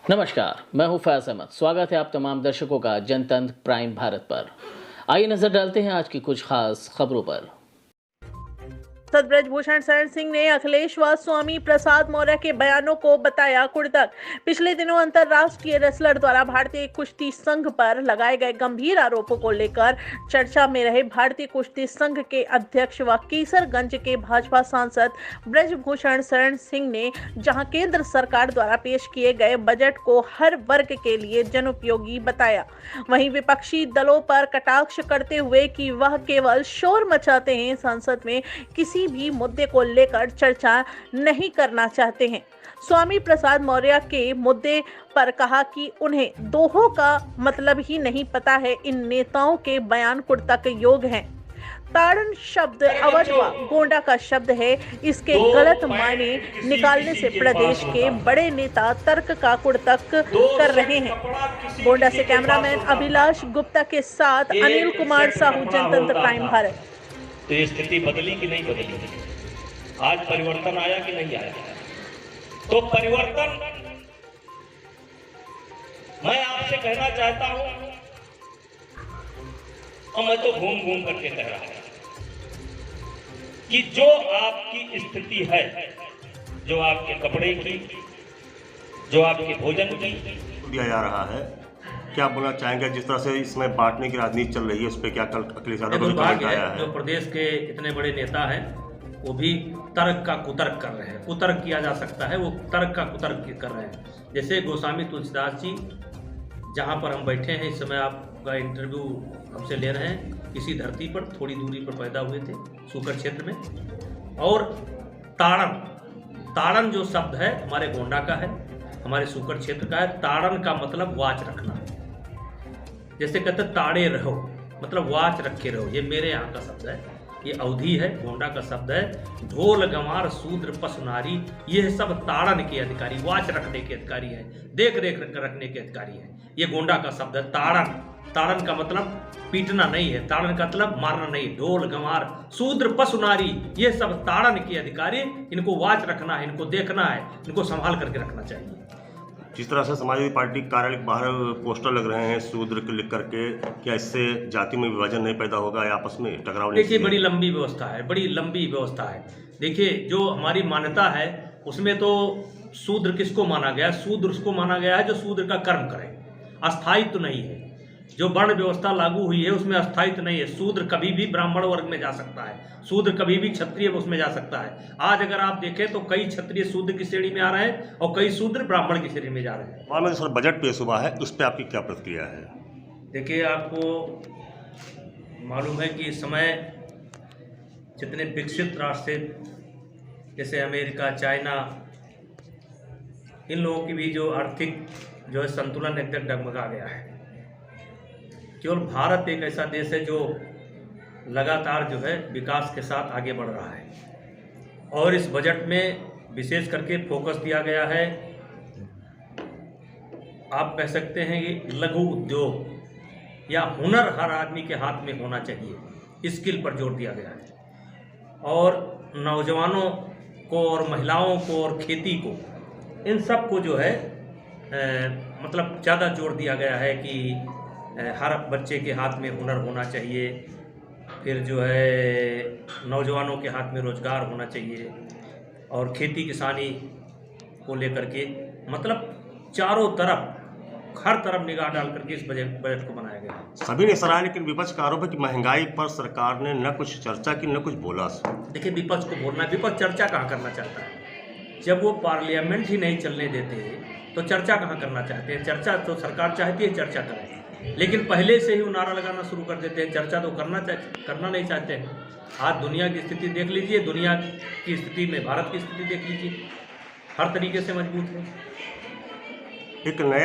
नमस्कार, मैं हूं फैज अहमद। स्वागत है आप तमाम दर्शकों का जनतंत्र प्राइम भारत पर। आइए नजर डालते हैं आज की कुछ खास खबरों पर। सांसद ब्रजभूषण शरण सिंह ने अखिलेश व स्वामी प्रसाद मौर्य के बयानों को बताया कुड़तक। पिछले दिनों अंतर्राष्ट्रीय रेसलर द्वारा भारतीय कुश्ती संघ पर लगाए गए गंभीर आरोपों को लेकर चर्चा में रहे भारतीय कुश्ती संघ के अध्यक्ष व केसरगंज के भाजपा सांसद ब्रजभूषण शरण सिंह ने जहां केंद्र सरकार द्वारा पेश किए गए बजट को हर वर्ग के लिए जनोपयोगी बताया, वहीं विपक्षी दलों पर कटाक्ष करते हुए कि वह केवल शोर मचाते हैं, संसद में किसी भी मुद्दे को लेकर चर्चा नहीं करना चाहते हैं। स्वामी प्रसाद मौर्य के मुद्दे पर कहा कि उन्हें दोहों का मतलब ही नहीं पता है। इन नेताओं के बयान कुड़तक योग हैं। ताड़न शब्द अवध व गोंडा का शब्द है। इसके गलत मायने निकालने से प्रदेश के बड़े नेता तर्क का कुड़तक कर रहे हैं। गोंडा से कैमरामैन अभिलाष गुप्ता के साथ अनिल कुमार साहू, जनतंत्र प्राइम भारत। तो ये स्थिति बदली कि नहीं बदली? आज परिवर्तन आया कि नहीं आया? तो परिवर्तन मैं आपसे कहना चाहता हूं, और मैं तो घूम घूम करके कह रहा हूं कि जो आपकी स्थिति है, जो आपके कपड़े की, जो आपके भोजन की दिया जा रहा है, क्या बोलना चाहेंगे? जिस तरह से इसमें बांटने की राजनीति चल रही है, उस पर क्या कल अखिलेश यादव का कमेंट आया है? जो प्रदेश के इतने बड़े नेता हैं वो भी तर्क का कुतर्क कर रहे हैं। कुतर्क किया जा सकता है, वो तर्क का कुतर्क कर रहे हैं। जैसे गोस्वामी तुलसीदास जी जहाँ पर हम बैठे हैं, इस समय आपका इंटरव्यू हमसे ले रहे हैं, इसी धरती पर थोड़ी दूरी पर पैदा हुए थे, सूकर क्षेत्र में। और ताड़न जो शब्द है हमारे गोंडा का है, हमारे सूकर क्षेत्र का है। ताड़न का मतलब वाच रखना, जैसे कहते ताड़े रहो, मतलब वाच रखे रहो। ये मेरे यहाँ का शब्द है, ये अवधि है, गोंडा का शब्द है। ढोल गंवार शूद्र पशु नारी, ये सब ताड़न के अधिकारी, वाच रखने के अधिकारी है, देख रेख रखने के अधिकारी है। ये गोंडा का शब्द है ताड़न। ताड़न का मतलब पीटना नहीं है, ताड़न का मतलब मारना नहीं। ढोल गंवार शूद्र पशु नारी, ये सब ताड़न के अधिकारी, इनको वाच रखना है, इनको देखना है, इनको संभाल करके रखना चाहिए। जिस तरह से समाजवादी पार्टी कार्यालय के बाहर पोस्टर लग रहे हैं शूद्र के लिख करके, क्या इससे जाति में विभाजन नहीं पैदा होगा या आपस में टकराव नहीं? देखिए, बड़ी लंबी व्यवस्था है, बड़ी लंबी व्यवस्था है। देखिए, जो हमारी मान्यता है उसमें तो शूद्र किसको माना गया? शूद्र उसको माना गया है जो शूद्र का कर्म करे, अस्थायित्व नहीं है। जो वर्ण व्यवस्था लागू हुई है उसमें अस्थायित्व नहीं है। शूद्र कभी भी ब्राह्मण वर्ग में जा सकता है, शूद्र कभी भी क्षत्रिय उसमें जा सकता है। आज अगर आप देखें तो कई क्षत्रिय शूद्र की श्रेणी में आ रहे हैं और कई शूद्र ब्राह्मण की श्रेणी में जा रहे हैं। में सर बजट पेश हुआ है, उस पर आपकी क्या प्रतिक्रिया है? देखिए, आपको मालूम है कि इस समय जितने विकसित राष्ट्र जैसे अमेरिका, चाइना, इन लोगों की भी जो आर्थिक जो है संतुलन एकदम डगमगा गया है। केवल भारत एक ऐसा देश है जो लगातार जो है विकास के साथ आगे बढ़ रहा है। और इस बजट में विशेष करके फोकस दिया गया है, आप कह सकते हैं कि लघु उद्योग या हुनर हर आदमी के हाथ में होना चाहिए, स्किल पर जोर दिया गया है। और नौजवानों को और महिलाओं को और खेती को, इन सब को जो है मतलब ज़्यादा जोर दिया गया है कि हर बच्चे के हाथ में हुनर होना चाहिए। फिर जो है नौजवानों के हाथ में रोजगार होना चाहिए और खेती किसानी को लेकर के मतलब चारों तरफ, हर तरफ निगाह डाल करके इस बजट को बनाया गया है। सभी ने सराहा, लेकिन विपक्ष का आरोप है कि महंगाई पर सरकार ने न कुछ चर्चा की न कुछ बोला। देखिए, विपक्ष को बोलना है, विपक्ष चर्चा कहाँ करना चाहता है? जब वो पार्लियामेंट ही नहीं चलने देते तो चर्चा कहाँ करना चाहते हैं? चर्चा तो सरकार चाहती है चर्चा करें, लेकिन पहले से ही वो नारा लगाना शुरू कर देते हैं, चर्चा तो करना नहीं चाहते हैं। आज दुनिया की स्थिति देख लीजिए, दुनिया की स्थिति में भारत की स्थिति देख लीजिए, हर तरीके से मजबूत है। एक नया